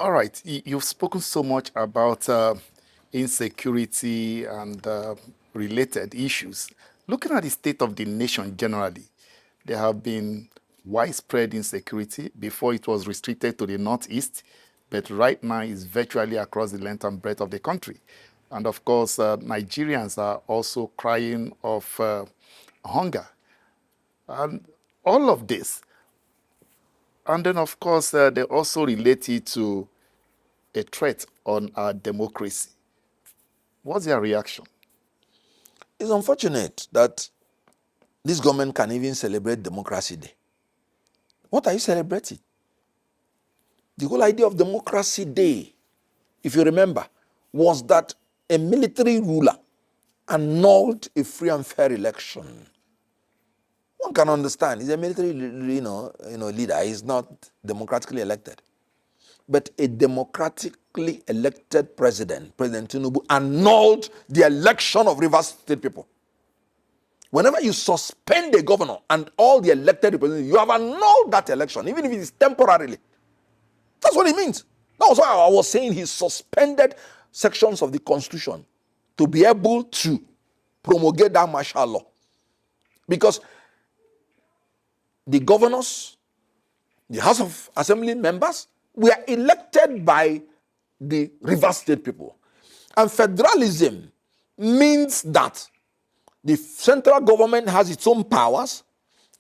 All right, you've spoken so much about insecurity and related issues. Looking at the state of the nation generally, there have been widespread insecurity. Before it was restricted to the Northeast, but right now it's virtually across the length and breadth of the country. And of course, Nigerians are also crying of hunger. And all of this. And then, of course, they also relate it to a threat on our democracy. What's your reaction? It's unfortunate that this government can even celebrate Democracy Day. What are you celebrating? The whole idea of Democracy Day, if you remember, was that a military ruler annulled a free and fair election. One can understand. He's a military, leader. He's not democratically elected. But a democratically elected president, President Tinubu, annulled the election of Rivers State people. Whenever you suspend a governor and all the elected representatives, you have annulled that election, even if it is temporarily. That's what it means. That was why I was saying he suspended sections of the Constitution to be able to promulgate that martial law. Because the governors, the House of Assembly members, were elected by the Rivers State people. And federalism means that the central government has its own powers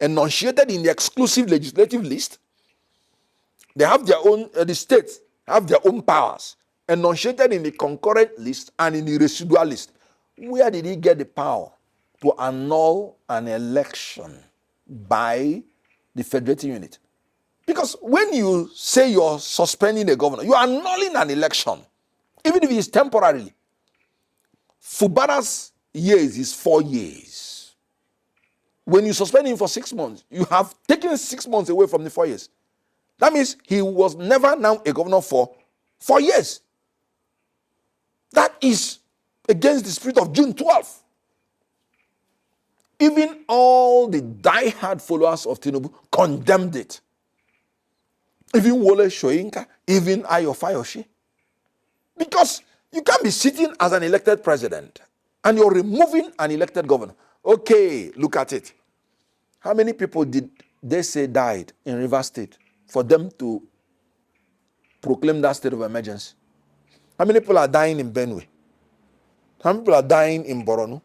enunciated in the exclusive legislative list. They have their own, the states have their own powers enunciated in the concurrent list and in the residual list. Where did he get the power to annul an election by the federating unit? Because when you say you're suspending a governor, you are annulling an election, even if it is temporarily. Fubara's years is 4 years. When you suspend him for 6 months, you have taken 6 months away from the 4 years. That means he was never now a governor for 4 years. That is against the spirit of June 12th. Even all the die-hard followers of Tinubu condemned it. Even Wole Soyinka, even Ayo Fayoshi. Because you can't be sitting as an elected president and you're removing an elected governor. Okay, look at it. How many people did they say died in Rivers State for them to proclaim that state of emergency? How many people are dying in Benue? How many people are dying in Borno?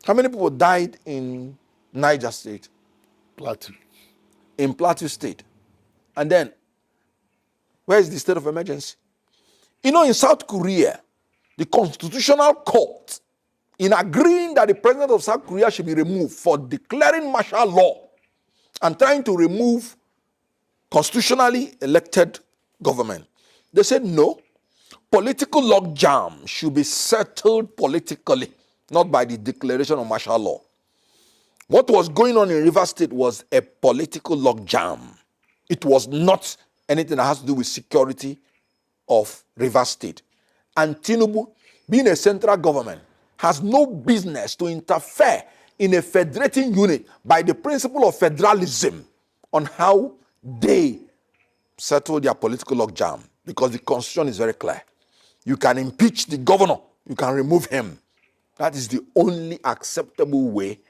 How many people died in Niger State? Plateau. In Plateau State. And then, where is the state of emergency? You know, in South Korea, the Constitutional Court, in agreeing that the president of South Korea should be removed for declaring martial law and trying to remove constitutionally elected government, they said no, political logjam should be settled politically, not by the declaration of martial law. What was going on in Rivers State was a political logjam. It was not anything that has to do with security of Rivers State. And Tinubu, being a central government, has no business to interfere in a federating unit by the principle of federalism on how they settle their political logjam, because the constitution is very clear. You can impeach the governor, you can remove him. That is the only acceptable way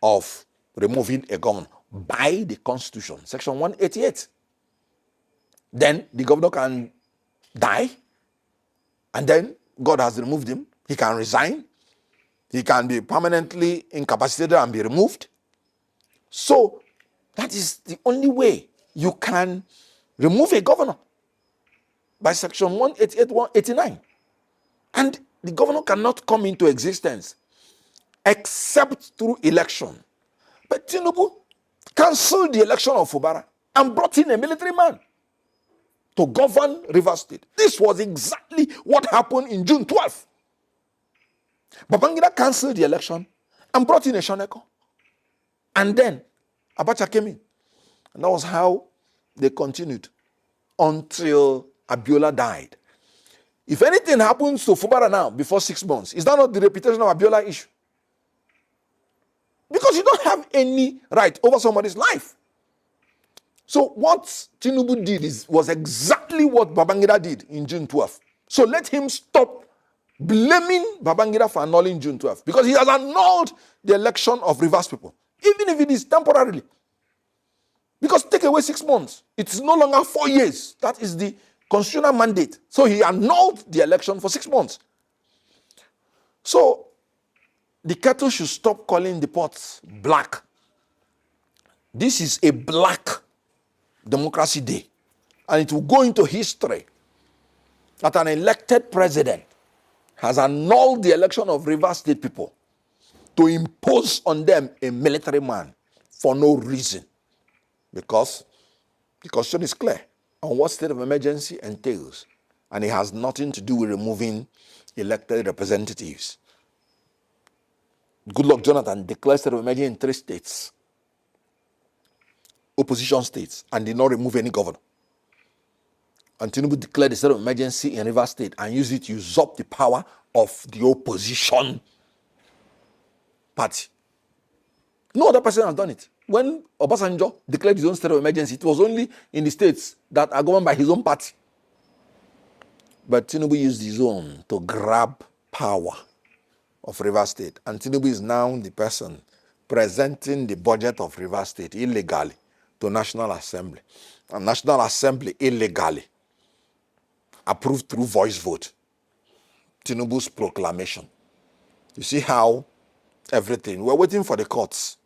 of removing a governor, by the constitution, section 188. Then the governor can die, and then God has removed him. He can resign. He can be permanently incapacitated and be removed. So that is the only way you can remove a governor, by section 188, 189. And the governor cannot come into existence except through election. But Tinubu cancelled the election of Fubara and brought in a military man to govern Rivers State. This was exactly what happened in June 12th. Babangida cancelled the election and brought in a Shaneko. And then Abacha came in. And that was how they continued until Abiola died. If anything happens to Fubara now before 6 months, is that not the reputation of Abiola issue? Because you don't have any right over somebody's life. So what Tinubu did was exactly what Babangida did in June 12th. So let him stop blaming Babangida for annulling June 12th, because he has annulled the election of Rivers people, even if it is temporarily. Because take away 6 months, it is no longer 4 years. That is the constitutional mandate. So he annulled the election for 6 months. So the kettle should stop calling the pots black. This is a black democracy day, and it will go into history that an elected president has annulled the election of Rivers State people to impose on them a military man for no reason, because the constitution is clear on what state of emergency entails, and it has nothing to do with removing elected representatives. Goodluck Jonathan declared state of emergency in 3 states, opposition states, and did not remove any governor. And Tinubu declared the state of emergency in Rivers State and used it to usurp the power of the opposition party. No other person has done it. When Obasanjo declared his own state of emergency, it was only in the states that are governed by his own party. But Tinubu used his own to grab power of Rivers State. And Tinubu is now the person presenting the budget of Rivers State illegally to National Assembly. And National Assembly illegally approved through voice vote Tinubu's proclamation. You see how everything, we're waiting for the courts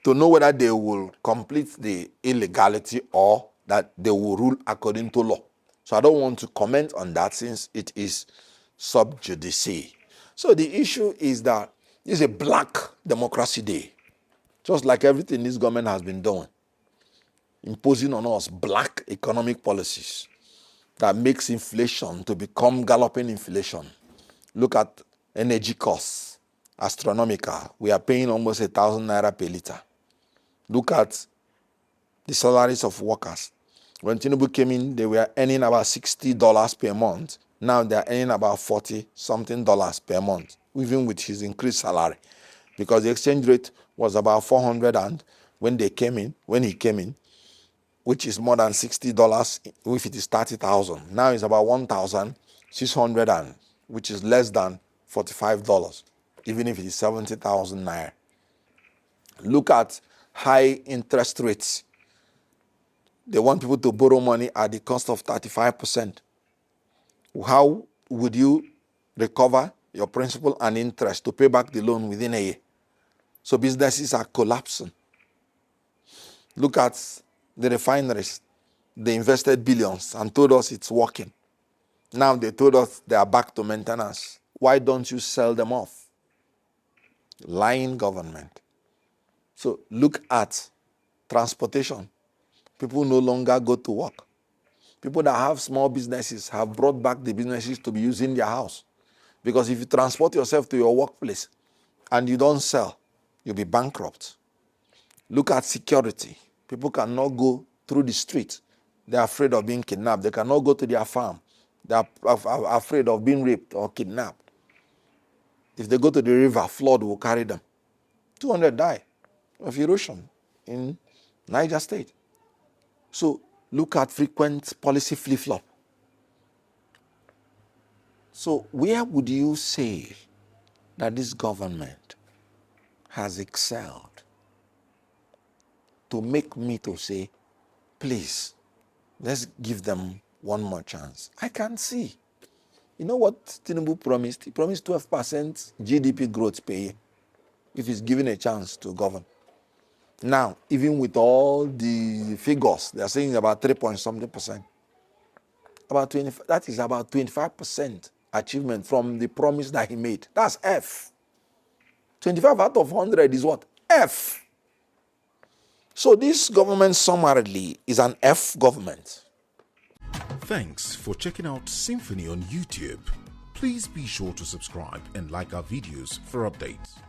to know whether they will complete the illegality or that they will rule according to law. So I don't want to comment on that since it is sub judice. So the issue is that this is a black democracy day, just like everything this government has been doing, imposing on us black economic policies that makes inflation to become galloping inflation. Look at energy costs, astronomical. We are paying almost 1,000 naira per liter. Look at the salaries of workers. When Tinubu came in, they were earning about $60 per month. Now they are earning about $40-something per month, even with his increased salary, because the exchange rate was about 400, and when he came in, which is more than $60 if it is 30,000. Now it's about 1,600, and which is less than $45, even if it is 70,000 naira. Look at high interest rates. They want people to borrow money at the cost of 35%. How would you recover your principal and interest to pay back the loan within a year? So businesses are collapsing. Look at the refineries. They invested billions and told us it's working. Now they told us they are back to maintenance. Why don't you sell them off? Lying government. So look at transportation. People no longer go to work. People that have small businesses have brought back the businesses to be used in their house. Because if you transport yourself to your workplace and you don't sell, you'll be bankrupt. Look at security. People cannot go through the street. They're afraid of being kidnapped. They cannot go to their farm. They're afraid of being raped or kidnapped. If they go to the river, flood will carry them. 200 die of erosion in Niger State. So look at frequent policy flip-flop. So where would you say that this government has excelled to make me to say, please, let's give them one more chance? I can't see. You know what Tinubu promised? He promised 12% GDP growth per year if he's given a chance to govern. Now, even with all the figures, they're saying about 3-point-something%. That is about 25% achievement from the promise that he made. That's F. 25 out of 100 is what? F. So this government summarily is an F government. Thanks for checking out Symfoni on YouTube. Please be sure to subscribe and like our videos for updates.